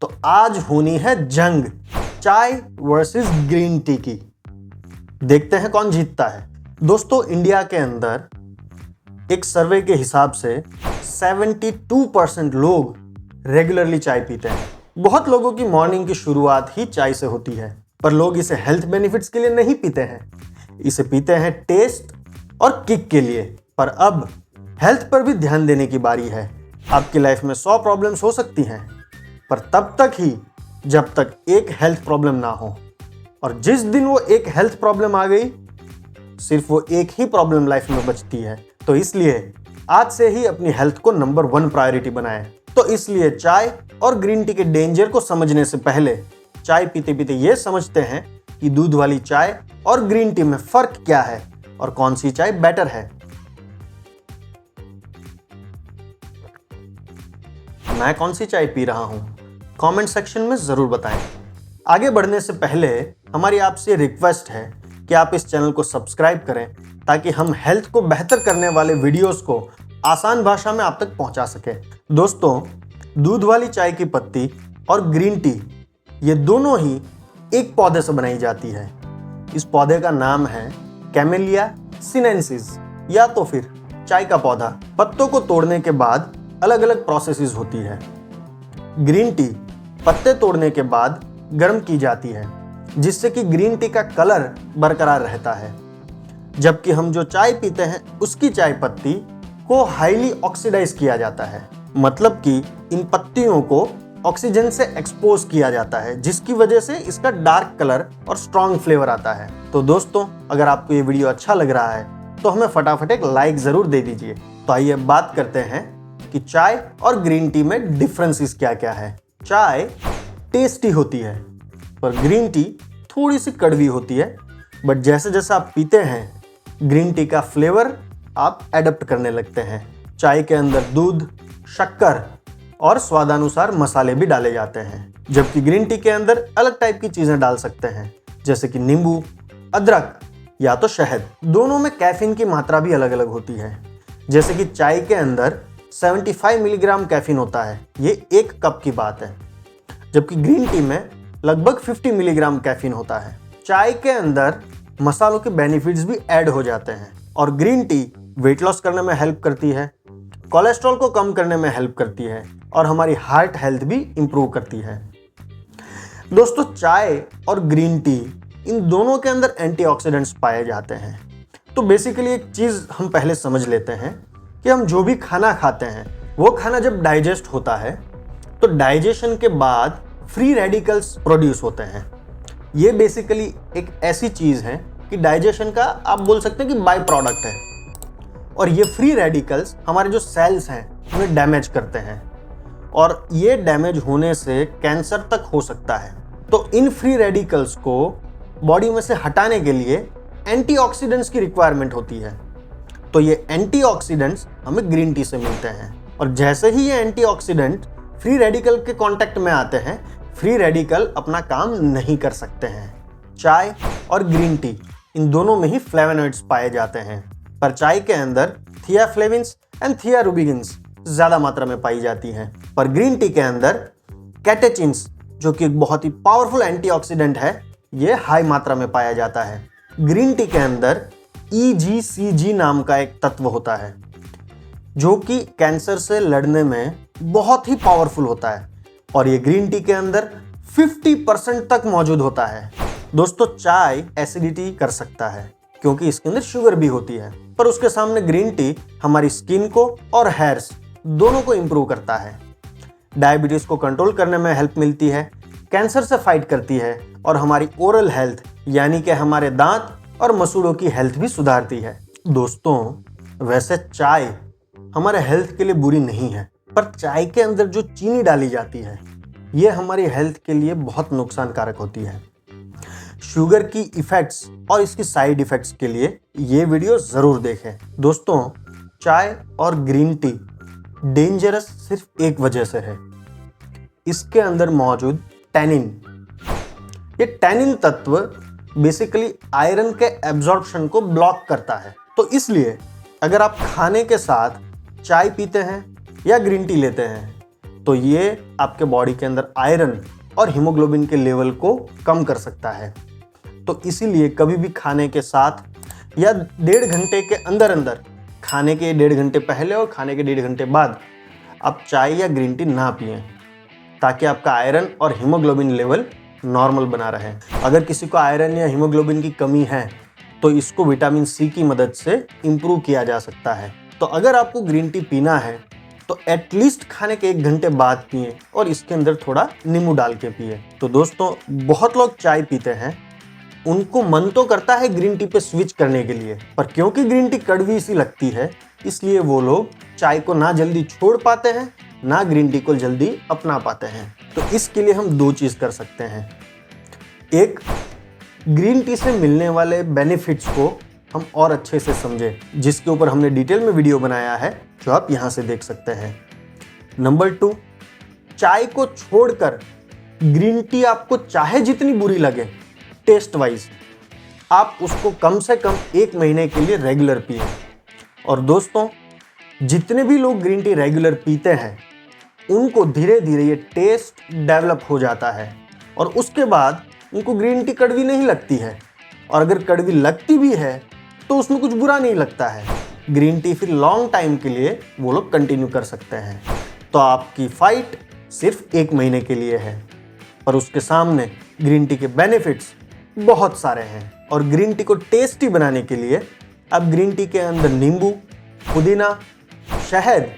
तो आज होनी है जंग चाय वर्सेस ग्रीन टी की। देखते हैं कौन जीतता है। दोस्तों, इंडिया के अंदर एक सर्वे के हिसाब से 72% लोग रेगुलरली चाय पीते हैं। बहुत लोगों की मॉर्निंग की शुरुआत ही चाय से होती है, पर लोग इसे हेल्थ बेनिफिट्स के लिए नहीं पीते हैं। इसे पीते हैं टेस्ट और किक के लिए। पर अब हेल्थ पर भी ध्यान देने की बारी है। आपकी लाइफ में 100 प्रॉब्लम्स हो सकती हैं, पर तब तक ही जब तक एक हेल्थ प्रॉब्लम ना हो। और जिस दिन वो एक हेल्थ प्रॉब्लम आ गई, सिर्फ वो एक ही प्रॉब्लम लाइफ में बचती है। तो इसलिए आज से ही अपनी हेल्थ को नंबर 1 प्रायोरिटी बनाएं। तो इसलिए चाय और ग्रीन टी के डेंजर को समझने से पहले चाय पीते पीते ये समझते हैं कि दूध वाली चाय और ग्रीन टी में फर्क क्या है और कौन सी चाय बेटर है। मैं कौन सी चाय पी रहा हूं, कमेंट सेक्शन में जरूर बताएं। आगे बढ़ने से पहले हमारी आपसे रिक्वेस्ट है कि आप इस चैनल को सब्सक्राइब करें, ताकि हम हेल्थ को बेहतर करने वाले वीडियोस को आसान भाषा में आप तक पहुंचा सके। दोस्तों, दूध वाली चाय की पत्ती और ग्रीन टी ये दोनों ही एक पौधे से बनाई जाती है। इस पौधे का नाम है कैमेलिया सिनेंसिस या तो फिर चाय का पौधा। पत्तों को तोड़ने के बाद अलग अलग प्रोसेसेस होती है। ग्रीन टी पत्ते तोड़ने के बाद गर्म की जाती है, जिससे कि ग्रीन टी का कलर बरकरार रहता है। जबकि हम जो चाय पीते हैं उसकी चाय पत्ती को हाईली ऑक्सीडाइज किया जाता है, मतलब कि इन पत्तियों को ऑक्सीजन से एक्सपोज किया जाता है, जिसकी वजह से इसका डार्क कलर और स्ट्रॉन्ग फ्लेवर आता है। तो दोस्तों, अगर आपको ये वीडियो अच्छा लग रहा है तो हमें फटाफट एक लाइक जरूर दे दीजिए। तो आइए बात करते हैं कि चाय और ग्रीन टी में डिफरेंसेस क्या क्या है। चाय टेस्टी होती है, पर ग्रीन टी थोड़ी सी कड़वी होती है। बट जैसे जैसे आप पीते हैं ग्रीन टी का फ्लेवर आप एडप्ट करने लगते हैं। चाय के अंदर दूध, शक्कर और स्वादानुसार मसाले भी डाले जाते हैं, जबकि ग्रीन टी के अंदर अलग टाइप की चीजें डाल सकते हैं, जैसे कि नींबू, अदरक या तो शहद। दोनों में कैफीन की मात्रा भी अलग अलग होती है। जैसे कि चाय के अंदर 75 मिलीग्राम कैफीन होता है, ये 1 कप की बात है, जबकि ग्रीन टी में लगभग 50 मिलीग्राम कैफीन होता है। चाय के अंदर मसालों के बेनिफिट्स भी ऐड हो जाते हैं, और ग्रीन टी वेट लॉस करने में हेल्प करती है, कोलेस्ट्रॉल को कम करने में हेल्प करती है और हमारी हार्ट हेल्थ भी इंप्रूव करती है। दोस्तों, चाय और ग्रीन टी इन दोनों के अंदर एंटीऑक्सीडेंट्स पाए जाते हैं। तो बेसिकली एक चीज हम पहले समझ लेते हैं कि हम जो भी खाना खाते हैं वो खाना जब डाइजेस्ट होता है तो डाइजेशन के बाद फ्री रेडिकल्स प्रोड्यूस होते हैं। ये बेसिकली एक ऐसी चीज है कि डाइजेशन का आप बोल सकते हैं कि बाय प्रोडक्ट है, और ये फ्री रेडिकल्स हमारे जो सेल्स हैं उन्हें डैमेज करते हैं, और ये डैमेज होने से कैंसर तक हो सकता है। तो इन फ्री रेडिकल्स को बॉडी में से हटाने के लिए एंटीऑक्सीडेंट्स की रिक्वायरमेंट होती है। तो ये एंटीऑक्सीडेंट्स हमें ग्रीन टी से मिलते हैं, और जैसे ही ये एंटीऑक्सीडेंट फ्री रेडिकल के कांटेक्ट में आते हैं, फ्री रेडिकल अपना काम नहीं कर सकते हैं। चाय और ग्रीन टी इन दोनों में ही फ्लेवोनॉइड्स पाए जाते हैं, पर चाय के अंदर थियाफ्लेविन्स एंड थियारुबिगिन्स ज्यादा मात्रा में पाई जाती हैं, पर ग्रीन टी के अंदर कैटेचिन्स, जो कि एक बहुत ही पावरफुल एंटीऑक्सीडेंट है, ये हाई मात्रा में पाया जाता है। ग्रीन टी के अंदर EGCG नाम का एक तत्व होता है, जो कि कैंसर से लड़ने में बहुत ही पावरफुल होता है, और ये ग्रीन टी के अंदर 50% तक मौजूद होता है। दोस्तों, चाय एसिडिटी कर सकता है क्योंकि इसके अंदर शुगर भी होती है, पर उसके सामने ग्रीन टी हमारी स्किन को और हेयर्स दोनों को इंप्रूव करता है। डायबिटीज को कंट्रोल करने में हेल्प मिलती है, कैंसर से फाइट करती है, और हमारी ओरल हेल्थ यानी कि हमारे दांत और मसूड़ों की हेल्थ भी सुधारती है। दोस्तों, वैसे चाय हमारे हेल्थ के लिए बुरी नहीं है, पर चाय के अंदर जो चीनी डाली जाती है ये हमारी हेल्थ के लिए बहुत नुकसानकारक होती है। शुगर की इफेक्ट्स और इसकी साइड इफेक्ट्स के लिए ये वीडियो जरूर देखें। दोस्तों, चाय और ग्रीन टी डेंजरस सिर्फ एक वजह से है, इसके अंदर मौजूद टैनिन। ये टैनिन तत्व बेसिकली आयरन के एब्जॉर्प्शन को ब्लॉक करता है। तो इसलिए अगर आप खाने के साथ चाय पीते हैं या ग्रीन टी लेते हैं तो ये आपके बॉडी के अंदर आयरन और हीमोग्लोबिन के लेवल को कम कर सकता है। तो इसीलिए कभी भी खाने के साथ या 1.5 घंटे के अंदर अंदर, खाने के 1.5 घंटे पहले और खाने के 1.5 घंटे बाद आप चाय या ग्रीन टी ना पिएं, ताकि आपका आयरन और हीमोग्लोबिन लेवल नॉर्मल बना रहे। अगर किसी को आयरन या हीमोग्लोबिन की कमी है तो इसको विटामिन सी की मदद से इम्प्रूव किया जा सकता है। तो अगर आपको ग्रीन टी पीना है तो एटलीस्ट खाने के 1 घंटे बाद पिए और इसके अंदर थोड़ा नींबू डाल के पिए। तो दोस्तों, बहुत लोग चाय पीते हैं, उनको मन तो करता है ग्रीन टी पे स्विच करने के लिए, पर क्योंकि ग्रीन टी कड़वी सी लगती है इसलिए वो लोग चाय को ना जल्दी छोड़ पाते हैं, ना ग्रीन टी को जल्दी अपना पाते हैं। तो इसके लिए हम 2 चीज़ कर सकते हैं। एक, ग्रीन टी से मिलने वाले बेनिफिट्स को हम और अच्छे से समझें, जिसके ऊपर हमने डिटेल में वीडियो बनाया है, जो आप यहाँ से देख सकते हैं। नंबर 2, चाय को छोड़कर ग्रीन टी आपको चाहे जितनी बुरी लगे टेस्ट वाइज, आप उसको कम से कम 1 महीने के लिए रेगुलर पिए। और दोस्तों, जितने भी लोग ग्रीन टी रेगुलर पीते हैं उनको धीरे धीरे ये टेस्ट डेवलप हो जाता है और उसके बाद उनको ग्रीन टी कड़वी नहीं लगती है, और अगर कड़वी लगती भी है तो उसमें कुछ बुरा नहीं लगता है। ग्रीन टी फिर लॉन्ग टाइम के लिए वो लोग कंटिन्यू कर सकते हैं। तो आपकी फाइट सिर्फ 1 महीने के लिए है, पर उसके सामने ग्रीन टी के बेनिफिट्स बहुत सारे हैं। और ग्रीन टी को टेस्टी बनाने के लिए आप ग्रीन टी के अंदर नींबू, पुदीना, शहद,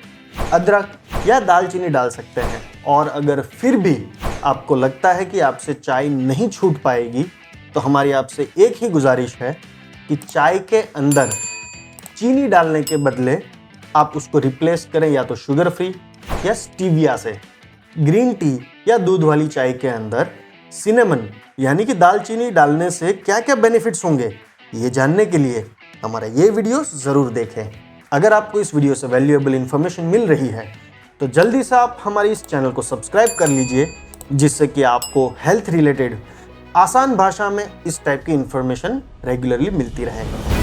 अदरक या दालचीनी डाल सकते हैं। और अगर फिर भी आपको लगता है कि आपसे चाय नहीं छूट पाएगी तो हमारी आपसे एक ही गुजारिश है कि चाय के अंदर चीनी डालने के बदले आप उसको रिप्लेस करें या तो शुगर फ्री या स्टीविया से। ग्रीन टी या दूध वाली चाय के अंदर सिनेमन यानी कि दालचीनी डालने से क्या क्या बेनिफिट्स होंगे, ये जानने के लिए हमारा ये वीडियो ज़रूर देखें। अगर आपको इस वीडियो से वैल्यूएबल इन्फॉर्मेशन मिल रही है तो जल्दी से आप हमारे इस चैनल को सब्सक्राइब कर लीजिए, जिससे कि आपको हेल्थ रिलेटेड आसान भाषा में इस टाइप की इन्फॉर्मेशन रेगुलरली मिलती रहे।